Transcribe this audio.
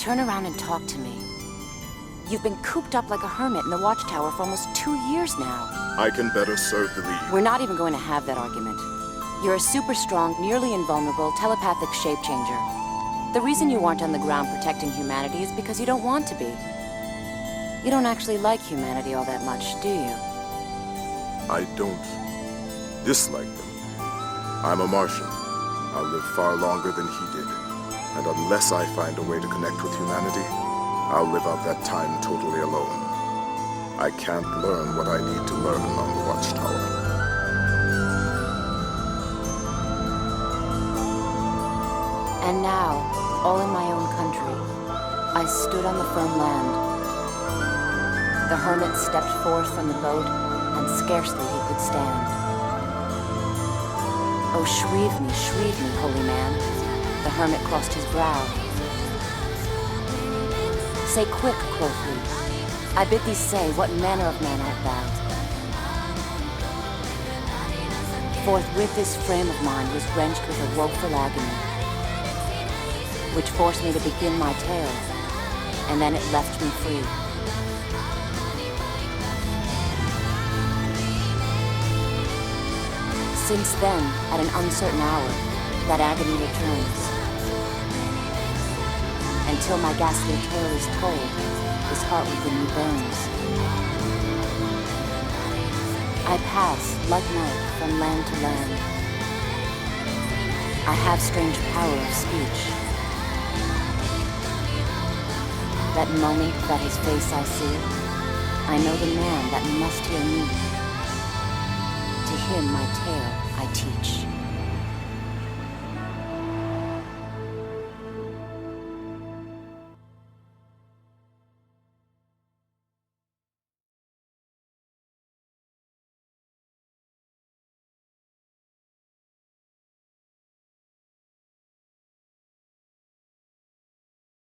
Turn around and talk to me. You've been cooped up like a hermit in the Watchtower for almost 2 years now. I can better serve the League. We're not even going to have that argument. You're a super strong, nearly invulnerable, telepathic shape-changer. The reason you aren't on the ground protecting humanity is because you don't want to be. You don't actually like humanity all that much, do you? I don't dislike them. I'm a Martian. I'll live far longer than he did. And unless I find a way to connect with humanity, I'll live out that time totally alone. I can't learn what I need to learn on the Watchtower. And now, all in my own country, I stood on the firm land. The hermit stepped forth from the boat, and scarcely he could stand. Oh, shrieve me, holy man. The hermit crossed his brow. Say quick, quoth he. I bid thee say, what manner of man art thou? Forthwith this frame of mine was wrenched with a woeful agony, which forced me to begin my tale, and then it left me free. Since then, at an uncertain hour, that agony returns. Until my ghastly tale is told, this heart within me burns. I pass, like night, from land to land. I have strange power of speech. That moment that his face I see, I know the man that must hear me. To him my tale I teach.